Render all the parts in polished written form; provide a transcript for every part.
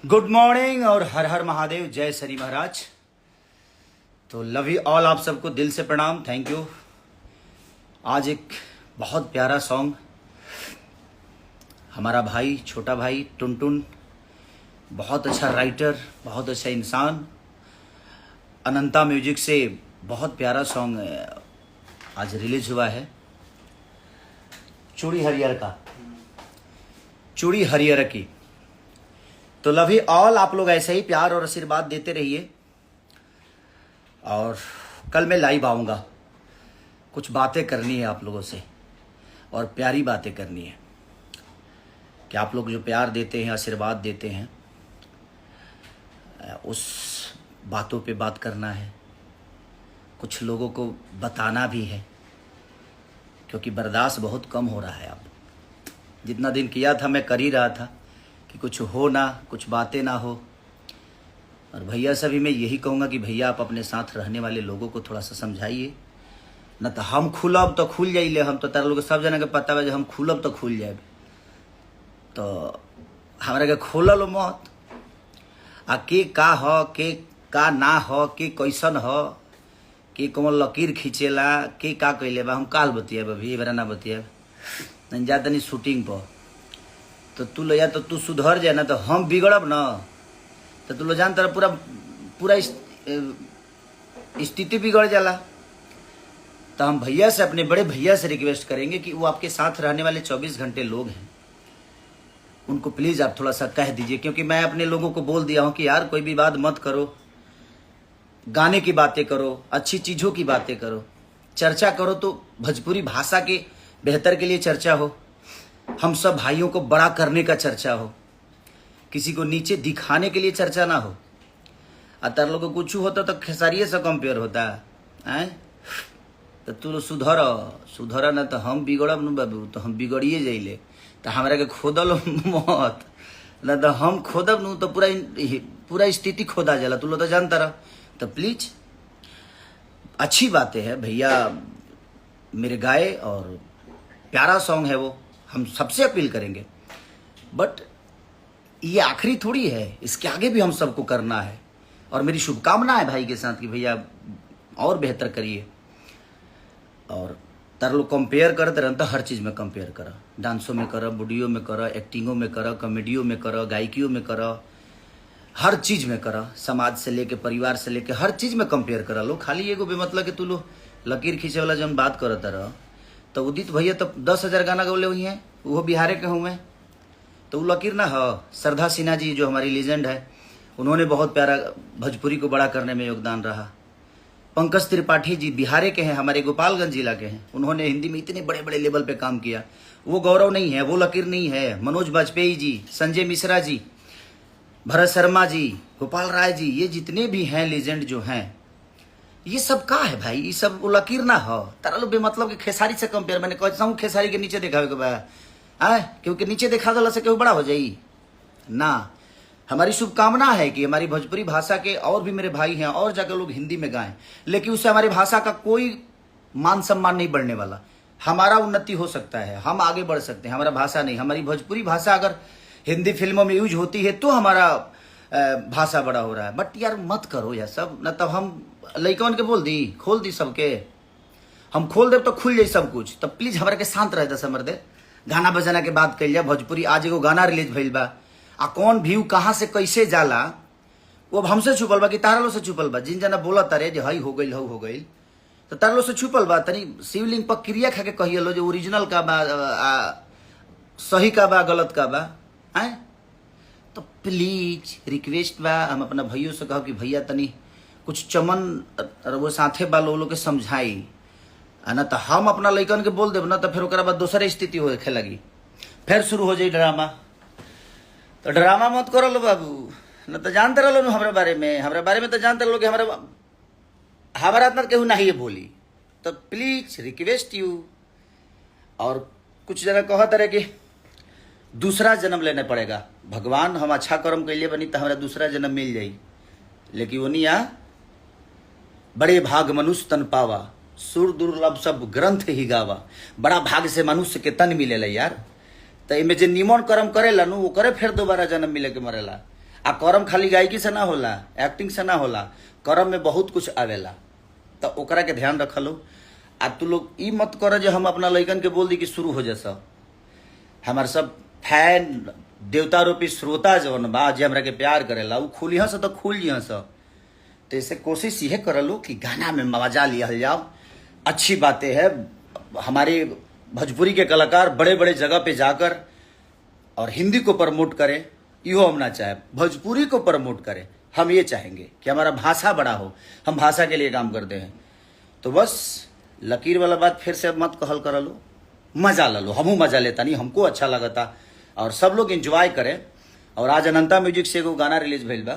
Good morning और हर हर महादेव, जय शनि महाराज। तो लव यू ऑल, आप सबको दिल से प्रणाम, थैंक यू। आज एक बहुत प्यारा सॉन्ग हमारा भाई, छोटा भाई टुनटुन, बहुत अच्छा राइटर, बहुत अच्छा इंसान, अनंता म्यूजिक से बहुत प्यारा सॉन्ग आज रिलीज हुआ है। चूड़ी हरियर का, चूड़ी हरियर की। तो लव यू ऑल, आप लोग ऐसे ही प्यार और आशीर्वाद देते रहिए। और कल मैं लाइव आऊँगा, कुछ बातें करनी है आप लोगों से और प्यारी बातें करनी है कि आप लोग जो प्यार देते हैं, आशीर्वाद देते हैं, उस बातों पे बात करना है। कुछ लोगों को बताना भी है क्योंकि बर्दाश्त बहुत कम हो रहा है। अब जितना दिन किया था मैं कर ही रहा था कि कुछ हो ना, कुछ बातें ना हो। और भैया से भी मैं यही कहूँगा कि भैया आप अपने साथ रहने वाले लोगों को थोड़ा सा समझाइए, न तो हम खुलब तो खुल जाइले। हम तो तारा लोग सब जना के पता है, हम खुलब तो खुल जाए, तो हमारा के खोलल मत। आ के का हो, के का ना हो, के कैसन हो, के कौन लकीर खींचेला, के का कैले बा, हम काल बतियाब, अभी बरा ना बतियाब। जा तनी शूटिंग पर, तो तू लो या तो तू सुधर जाए ना, तो हम बिगड़ब ना, तो तू लो जान तेरा पूरा पूरा स्थिति बिगड़ जाला। तो हम भैया से, अपने बड़े भैया से रिक्वेस्ट करेंगे कि वो आपके साथ रहने वाले 24 घंटे लोग हैं, उनको प्लीज़ आप थोड़ा सा कह दीजिए। क्योंकि मैं अपने लोगों को बोल दिया हूँ कि यार कोई भी बात मत करो, गाने की बातें करो, अच्छी चीज़ों की बातें करो, चर्चा करो तो भोजपुरी भाषा के बेहतर के लिए चर्चा हो, हम सब भाइयों को बड़ा करने का चर्चा हो, किसी को नीचे दिखाने के लिए चर्चा ना हो। अतर लोग को कुछ होता तो खेसारिये से कंपेयर होता है। तो तू सुधर ना, तो हम बिगड़ब न बाबू, तो हम बिगड़िए जाइले। तो हमारा के खोदल मत ना, तो हम खोदब न तो पूरा स्थिति खोदा जाला, तू लोग तो जानता रह। तो प्लीज अच्छी बातें है भैया मेरे गाए, और प्यारा सॉन्ग है वो, हम सबसे अपील करेंगे। बट ये आखिरी थोड़ी है, इसके आगे भी हम सबको करना है। और मेरी शुभकामना है भाई के साथ कि भैया और बेहतर करिए। और तार लोग कंपेयर करते रहते, हर चीज़ में कंपेयर करा, डांसों में करा, वीडियो में करा, एक्टिंगों में करा, कॉमेडियों में करा, गायकियों में करा, हर चीज़ में करा, समाज से लेके परिवार से लेके हर चीज़ में कंपेयर करा लो। खाली एगो बेमतलब कि तू लो लकीर खींचे वाला जब बात करता रह। तो उदित भैया तो 10,000 गाना गौले हुई हैं, वो बिहारे के हुए, तो वो लकीर ना हो। श्रद्धा सिन्हा जी जो हमारी लीजेंड है, उन्होंने बहुत प्यारा भोजपुरी को बड़ा करने में योगदान रहा। पंकज त्रिपाठी जी बिहारे के हैं, हमारे गोपालगंज जिला के हैं, उन्होंने हिंदी में इतने बड़े बड़े लेवल पे काम किया। वो गौरव नहीं है, वो लकीर नहीं है। मनोज बाजपेयी जी, संजय मिश्रा जी, भरत शर्मा जी, गोपाल राय जी, ये जितने भी हैं लीजेंड जो हैं, ये सब का है भाई, ये सब वो लकीर ना हो। तारा लोग बेमतलब कि खेसारी से कंपेयर, मैंने कहता हूँ खेसारी के नीचे दिखावे के बा, क्योंकि नीचे दिखा दला से क्यों बड़ा हो जाई ना। हमारी शुभकामना है कि हमारी भोजपुरी भाषा के और भी मेरे भाई हैं, और जाकर लोग हिंदी में गाएं, लेकिन उससे हमारी भाषा का कोई मान सम्मान नहीं बढ़ने वाला। हमारा उन्नति हो सकता है, हम आगे बढ़ सकते हैं, हमारा भाषा नहीं। हमारी भोजपुरी भाषा अगर हिंदी फिल्मों में यूज होती है तो हमारा भाषा बड़ा हो रहा है। बट यार मत करो यार सब, न तब हम लइकन के बोल दी, खोल दी सबके, हम खोल दे तो खुल जाए सब कुछ। तब प्लीज हमारे के शांत रहे दस मर्दे, गाना बजाना के बात कल जाए। भोजपुरी आज एगो गाना रिलीज भइल बा, आ कौन व्यू कहाँ से कैसे जाला वो अब हमसे छुपल बा कि तारा से छुपल बा। जिन जना बोला तारे जो हई हो गई हो गई, तो तारा से छुपल बा। तनी शिवलिंग पर क्रिया खा के कहिए लो जो ओरिजिनल का बा, सही का बा, गलत का बा है। तो प्लीज रिक्वेस्ट बा, हम अपना भैयों से कहो कि भैया तनी कुछ चमन वो साथे बा लोग के समझाई, ना तो हम अपना लइकन के बोल देब ना, तो फिर ओकरा बाद दूसरे स्थिति होखे लगी, फिर शुरू हो जाई ड्रामा। तो ड्रामा मत करो लो बाबू, न तो जानते रहो हमारे बारे में तो जानते रहो कि हमारा इतना केहू नहीं है बोली। तो प्लीज रिक्वेस्ट यू। और कुछ जगह कहत रहे कि दूसरा जन्म लेने पड़ेगा, भगवान हम अच्छा कर्म कैले बनी तो हमारा दूसरा जन्म मिल जाई, लेकिन वो नहीं आ। बड़े भाग मनुष्य तन पावा, सुर दुर्लभ सब ग्रंथ ही गावा। बड़ा भाग से मनुष्य के तन मिलेला यार। तो इमे जे निमन कर्म करेला नु, वो करे फिर दोबारा जन्म मिले के मरेला। आ करम खाली गायकी से ना होला, एक्टिंग से ना होला, करम में बहुत कुछ आवेला। तो ओकरा के ध्यान रख लो। आ तू लोग ई मत कर जो हम अपना लइकन के बोल दी कि शुरू हो जैसा। हमार सब फैन देवता रूपी श्रोता जवन बा जे हमरा के प्यार करेला उ खुली हंस तो खुल जी हंस। तो इसे कोशिश ये कर लो कि गाना में मजा लिया जाओ। अच्छी बातें है, हमारे भोजपुरी के कलाकार बड़े बड़े जगह पे जाकर और हिंदी को प्रमोट करें, यो हम ना चाहे, भोजपुरी को प्रमोट करें। हम ये चाहेंगे कि हमारा भाषा बड़ा हो, हम भाषा के लिए काम करते हैं। तो बस लकीर वाला बात फिर से मत कहल कर लो, मजा लो, हमू मजा लेता नहीं, हमको अच्छा लगता और सब लोग एंजॉय करें। और आज अनंता म्यूजिक से एगो गाना रिलीज भइल बा,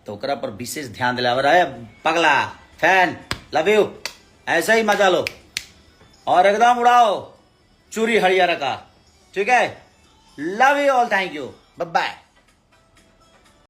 तो ओकरा पर विशेष ध्यान दिलावर है। पगला फैन लव यू, ऐसा ही मजा लो और एकदम उड़ाओ चूरी हरियाणा का, ठीक है। Love you all, thank you, bye by.